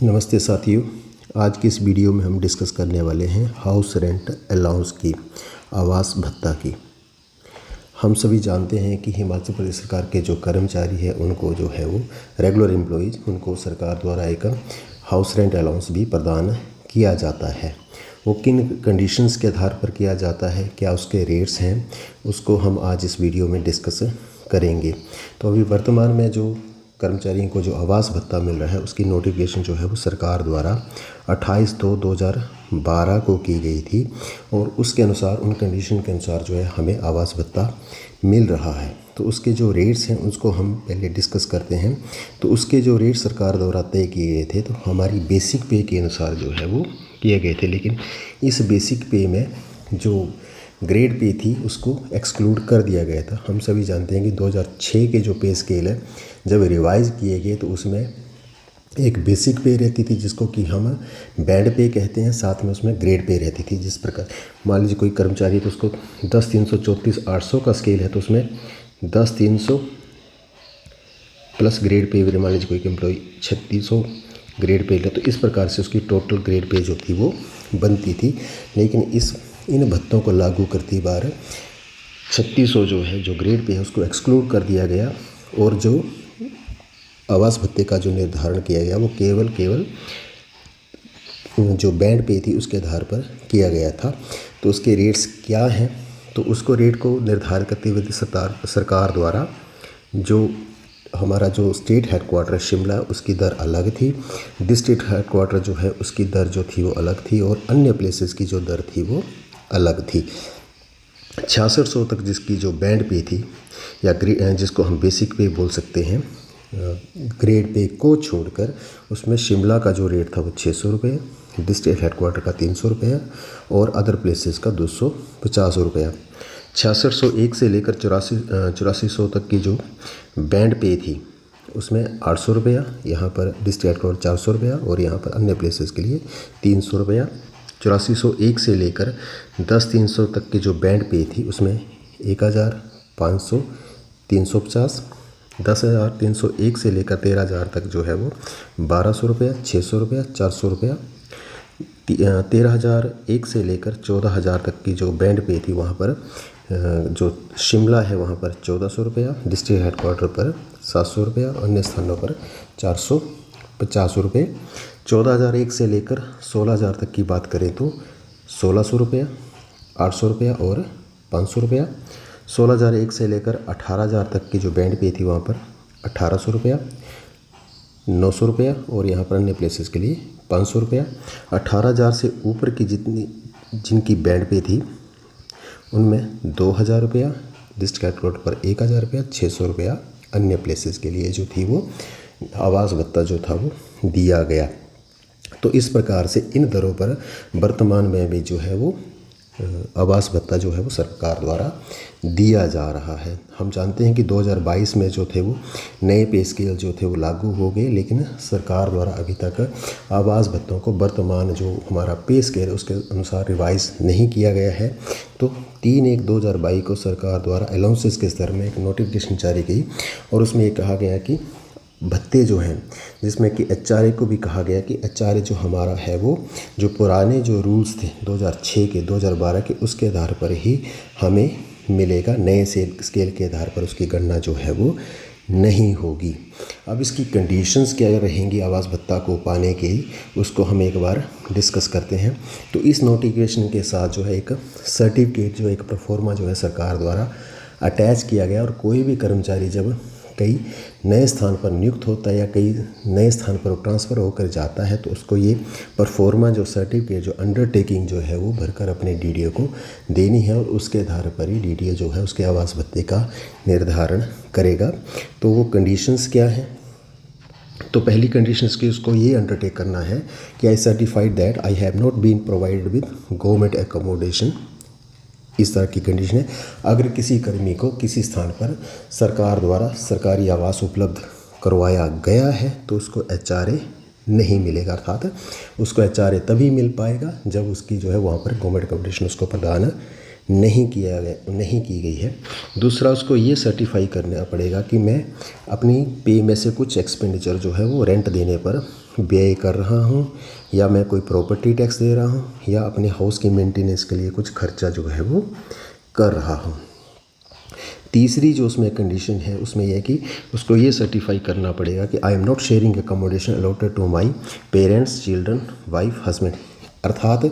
नमस्ते साथियों, आज की इस वीडियो में हम डिस्कस करने वाले हैं हाउस रेंट अलाउंस की, आवास भत्ता की। हम सभी जानते हैं कि हिमाचल प्रदेश सरकार के जो कर्मचारी हैं उनको जो है वो रेगुलर एम्प्लॉइज उनको सरकार द्वारा एक हाउस रेंट अलाउंस भी प्रदान किया जाता है। वो किन कंडीशंस के आधार पर किया जाता है, क्या उसके रेट्स हैं, उसको हम आज इस वीडियो में डिस्कस करेंगे। तो अभी वर्तमान में जो कर्मचारियों को जो आवास भत्ता मिल रहा है उसकी नोटिफिकेशन जो है वो सरकार द्वारा 28/2/2012 को की गई थी और उसके अनुसार उन कंडीशन के अनुसार जो है हमें आवास भत्ता मिल रहा है। तो उसके जो रेट्स हैं उसको हम पहले डिस्कस करते हैं। तो उसके जो रेट सरकार द्वारा तय किए गए थे तो हमारी बेसिक पे के अनुसार जो है वो किए गए थे, लेकिन इस बेसिक पे में जो ग्रेड पे थी उसको एक्सक्लूड कर दिया गया था। हम सभी जानते हैं कि 2006 के जो पे स्केल है जब रिवाइज़ किए गए तो उसमें एक बेसिक पे रहती थी जिसको कि हम बैंड पे कहते हैं, साथ में उसमें ग्रेड पे रहती थी। जिस प्रकार मान लीजिए कोई कर्मचारी तो उसको 10/334/800 का स्केल है तो उसमें 10/300 प्लस ग्रेड पे, मान लीजिए कोई एम्प्लॉय 3600 ग्रेड पे है तो इस प्रकार से उसकी टोटल ग्रेड पे जो थी वो बनती थी। लेकिन इन भत्तों को लागू करती बार 3600 जो है जो ग्रेड पे है उसको एक्सक्लूड कर दिया गया और जो आवास भत्ते का जो निर्धारण किया गया वो केवल जो बैंड पे थी उसके आधार पर किया गया था। तो उसके रेट्स क्या हैं, तो उसको रेट को निर्धारित करते हुए सरकार द्वारा जो हमारा जो स्टेट हेडक्वार्टर शिमला उसकी दर अलग थी, डिस्ट्रिक्ट हेडक्वार्टर जो है उसकी दर जो थी वो अलग थी और अन्य प्लेसेस की जो दर थी वो अलग थी। 6600 तक जिसकी जो बैंड पे थी या जिसको हम बेसिक पे बोल सकते हैं, ग्रेड पे को छोड़कर उसमें शिमला का जो रेट था वो 600 रुपये, डिस्ट्रिक्ट हेडक्वार्टर का 300 रुपये और अदर प्लेसेस का 250 रुपया। 6601 से लेकर 8400 तक की जो बैंड पे थी उसमें 800 रुपया, यहाँ पर डिस्ट्रिक्ट हेडक्वार्टर 400 रुपया और यहाँ पर अन्य प्लेसेस के लिए 300 रुपया। 8401 से लेकर 10/300 तक की जो बैंड पे थी उसमें 1500, 350, 10,301 से लेकर 13,000 तक जो है वो 1200 रुपया, 600 रुपया, 400 रुपया। 13,001 से लेकर 14,000 तक की जो बैंड पे थी वहाँ पर जो शिमला है वहाँ पर 1400 रुपया, डिस्ट्रिक्ट हेडक्वार्टर पर 700 रुपया, अन्य स्थानों पर 450 रुपये। 14,001 से लेकर 16,000 तक की बात करें तो 1600 रुपया, 800 रुपया और 500 रुपया। 16,001 से लेकर 18,000 तक की जो बैंड पे थी वहाँ पर 1800 रुपया, 900 रुपया और यहाँ पर अन्य प्लेसेस के लिए 500 रुपया। 18,000 से ऊपर की जिनकी बैंड पे थी उनमें 2,000 रुपया, डिस्ट्रिक्ट हेडक्वार्टर पर 1,000 रुपया, 600 रुपया अन्य प्लेसेस के लिए जो थी वो आवास भत्ता जो था वो दिया गया। तो इस प्रकार से इन दरों पर वर्तमान में भी जो है वो आवास भत्ता जो है वो सरकार द्वारा दिया जा रहा है। हम जानते हैं कि 2022 में जो थे वो नए पे स्केल जो थे वो लागू हो गए, लेकिन सरकार द्वारा अभी तक आवास भत्तों को वर्तमान जो हमारा पे स्केल है उसके अनुसार रिवाइज नहीं किया गया है। तो 3/1/2022 को सरकार द्वारा अलाउंसेस के स्तर में एक नोटिफिकेशन जारी की और उसमें ये कहा गया कि भत्ते जो हैं जिसमें कि एचआरए को भी कहा गया कि एचआरए जो हमारा है वो जो पुराने जो रूल्स थे 2006 के 2012 के उसके आधार पर ही हमें मिलेगा, नए स्केल के आधार पर उसकी गणना जो है वो नहीं होगी। अब इसकी कंडीशंस क्या रहेंगी आवास भत्ता को पाने की, उसको हम एक बार डिस्कस करते हैं। तो इस नोटिफिकेशन के साथ जो है एक सर्टिफिकेट जो एक प्रोफार्मा जो है सरकार द्वारा अटैच किया गया और कोई भी कर्मचारी जब कई नए स्थान पर नियुक्त होता है या कई नए स्थान पर ट्रांसफ़र होकर जाता है तो उसको ये परफॉर्मा जो सर्टिफिकेट जो अंडरटेकिंग जो है वो भरकर अपने डीडीओ को देनी है और उसके आधार पर ही डीडीओ जो है उसके आवास भत्ते का निर्धारण करेगा। तो वो कंडीशंस क्या हैं, तो पहली कंडीशंस की उसको ये अंडरटेक करना है कि I certified that I have not been provided with government accommodation. इस तरह की कंडीशन है। अगर किसी कर्मी को किसी स्थान पर सरकार द्वारा सरकारी आवास उपलब्ध करवाया गया है तो उसको एचआरए नहीं मिलेगा, अर्थात उसको एचआरए तभी मिल पाएगा जब उसकी जो है वहाँ पर गवर्नमेंट एकोमोडेशन उसको प्रदान नहीं की गई है। दूसरा, उसको ये सर्टिफाई करना पड़ेगा कि मैं अपनी पे में से कुछ एक्सपेंडिचर जो है वो रेंट देने पर व्यय कर रहा हूँ, या मैं कोई प्रॉपर्टी टैक्स दे रहा हूँ, या अपने हाउस की मेंटेनेंस के लिए कुछ खर्चा जो है वो कर रहा हूँ। तीसरी जो उसमें कंडीशन है उसमें यह है कि उसको ये सर्टिफाई करना पड़ेगा कि I am not sharing accommodation allotted to my parents, children, wife, husband. अर्थात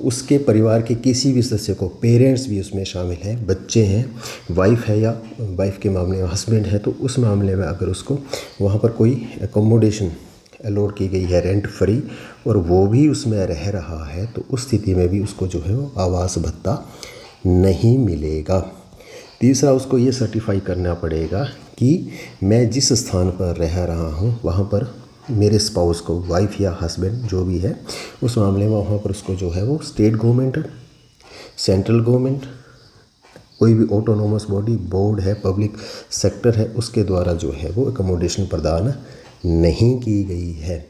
उसके परिवार के किसी भी सदस्य को, पेरेंट्स भी उसमें शामिल हैं, बच्चे हैं, वाइफ है या वाइफ के मामले में हस्बैंड है, तो उस मामले में अगर उसको वहाँ पर कोई अकोमोडेशन अलॉट की गई है रेंट फ्री और वो भी उसमें रह रहा है, तो उस स्थिति में भी उसको जो है वो आवास भत्ता नहीं मिलेगा। तीसरा, उसको ये सर्टिफाई करना पड़ेगा कि मैं जिस स्थान पर रह रहा हूँ वहाँ पर मेरे स्पाउस को, वाइफ या हस्बैंड जो भी है, उस मामले में वहाँ पर उसको जो है वो स्टेट गवर्नमेंट, सेंट्रल गवर्नमेंट, कोई भी ऑटोनोमस बॉडी, बोर्ड है, पब्लिक सेक्टर है, उसके द्वारा जो है वो अकोमोडेशन प्रदान नहीं की गई है,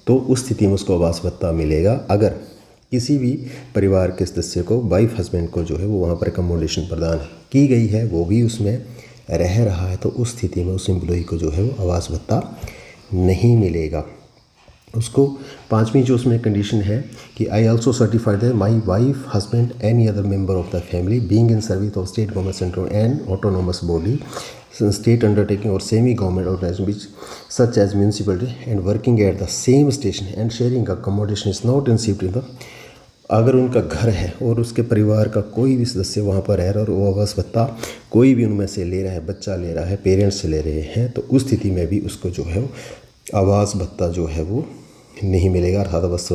तो उस स्थिति में उसको आवास भत्ता मिलेगा। अगर किसी भी परिवार के सदस्य को, वाइफ हस्बैंड को जो है वो वहाँ पर अकोमोडेशन प्रदान की गई है, वो भी उसमें रह रहा है, तो उस स्थिति में उस एम्प्लॉय को जो है वो आवास भत्ता नहीं मिलेगा। उसको पांचवी जो उसमें कंडीशन है कि I also certified that my wife, husband, any other member of the family being in service of state government, central and autonomous body, state undertaking or semi-government organization which such as municipality and working at the same station and sharing accommodation is not received in the। अगर उनका घर है और उसके परिवार का कोई भी सदस्य वहाँ पर रह रहा है और वो आवास भत्ता कोई भी उनमें से ले रहा है, बच्चा ले रहा है, पेरेंट्स से ले रहे हैं, तो उस स्थिति में भी उसको जो है आवास भत्ता जो है वो नहीं मिलेगा। अर्थात आवास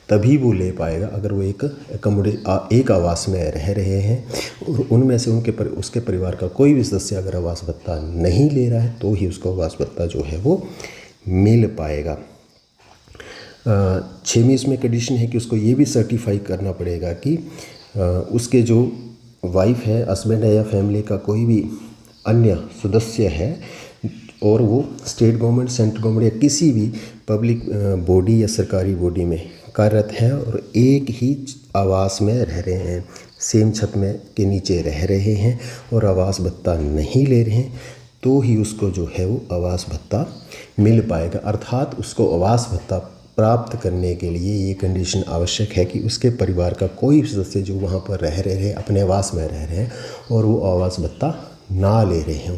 तभी वो ले पाएगा अगर वो एक आवास में रह रहे हैं और उनमें से उसके परिवार का कोई भी सदस्य अगर आवास भत्ता नहीं ले रहा है तो ही उसको आवास भत्ता जो है वो मिल पाएगा। 6वीं इसमें कंडीशन है कि उसको ये भी सर्टिफाई करना पड़ेगा कि उसके जो वाइफ है, हस्बैंड है या फैमिली का कोई भी अन्य सदस्य है और वो स्टेट गवर्नमेंट, सेंट्रल गवर्नमेंट या किसी भी पब्लिक बॉडी या सरकारी बॉडी में कार्यरत हैं और एक ही आवास में रह रहे हैं, सेम छत में के नीचे रह रहे हैं और आवास भत्ता नहीं ले रहे हैं, तो ही उसको जो है वो आवास भत्ता मिल पाएगा। अर्थात उसको आवास भत्ता प्राप्त करने के लिए ये कंडीशन आवश्यक है कि उसके परिवार का कोई सदस्य जो वहाँ पर रह रहे हैं, अपने आवास में रह रहे हैं और वो आवास भत्ता ना ले रहे हों।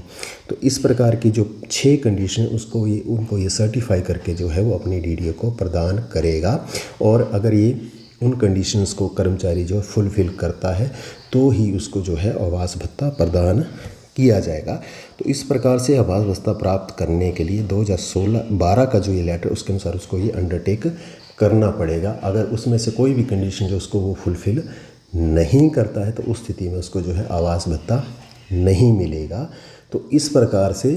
तो इस प्रकार की जो 6 कंडीशन उनको ये सर्टिफाई करके जो है वो अपनी डीडीओ को प्रदान करेगा, और अगर ये उन कंडीशंस को कर्मचारी जो फुलफ़िल करता है तो ही उसको जो है आवास भत्ता प्रदान किया जाएगा। तो इस प्रकार से आवास भत्ता प्राप्त करने के लिए 2016-12 का जो ये लेटर, उसके अनुसार उसको ये अंडरटेक करना पड़ेगा। अगर उसमें से कोई भी कंडीशन जो उसको वो फुलफ़िल नहीं करता है तो उस स्थिति में उसको जो है आवास भत्ता नहीं मिलेगा। तो इस प्रकार से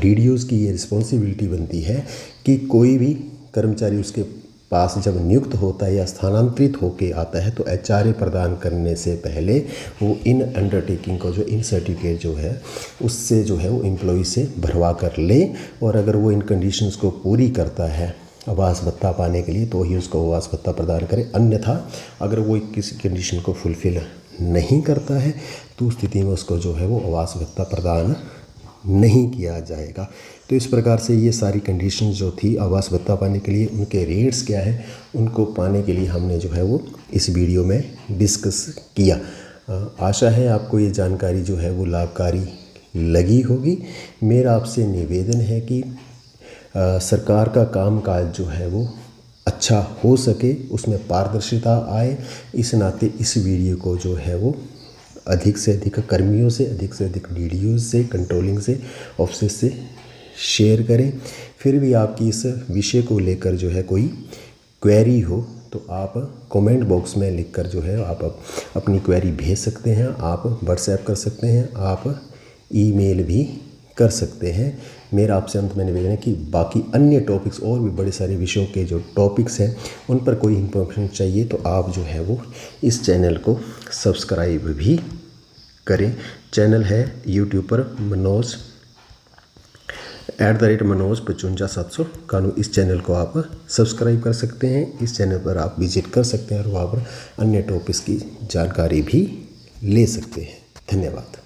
डीडीओज़ की ये रिस्पॉन्सिबिलिटी बनती है कि कोई भी कर्मचारी उसके पास जब नियुक्त होता है या स्थानांतरित होके आता है तो एचआरए प्रदान करने से पहले वो इन अंडरटेकिंग को, जो इन सर्टिफिकेट जो है उससे जो है वो एम्प्लॉय से भरवा कर ले, और अगर वो इन कंडीशंस को पूरी करता है आवास भत्ता पाने के लिए तो ही उसको आवास भत्ता प्रदान करे। अन्यथा अगर वो किसी कंडीशन को फुलफ़िल नहीं करता है तो उस स्थिति में उसको जो है वो आवास भत्ता प्रदान नहीं किया जाएगा। तो इस प्रकार से ये सारी कंडीशन जो थी आवास भत्ता पाने के लिए, उनके रेट्स क्या है, उनको पाने के लिए हमने जो है वो इस वीडियो में डिस्कस किया। आशा है आपको ये जानकारी जो है वो लाभकारी लगी होगी। मेरा आपसे निवेदन है कि सरकार का कामकाज जो है वो अच्छा हो सके, उसमें पारदर्शिता आए, इस नाते इस वीडियो को जो है वो अधिक से अधिक कर्मियों से, अधिक से अधिक डीडीओ से, कंट्रोलिंग से, ऑफिस से शेयर करें। फिर भी आपकी इस विषय को लेकर जो है कोई क्वेरी हो तो आप कमेंट बॉक्स में लिखकर जो है आप अपनी क्वेरी भेज सकते हैं। आप व्हाट्सएप कर सकते हैं, आप ईमेल भी कर सकते हैं। मेरा आपसे अंत में निवेदन है कि बाकी अन्य टॉपिक्स और भी बड़े सारे विषयों के जो टॉपिक्स हैं उन पर कोई इन्फॉर्मेशन चाहिए तो आप जो है वो इस चैनल को सब्सक्राइब भी करें। चैनल है यूट्यूब पर मनोज @मनोज 55 700 इस चैनल को आप सब्सक्राइब कर सकते हैं। इस चैनल पर आप विजिट कर सकते हैं और वहाँ पर अन्य टॉपिक्स की जानकारी भी ले सकते हैं। धन्यवाद।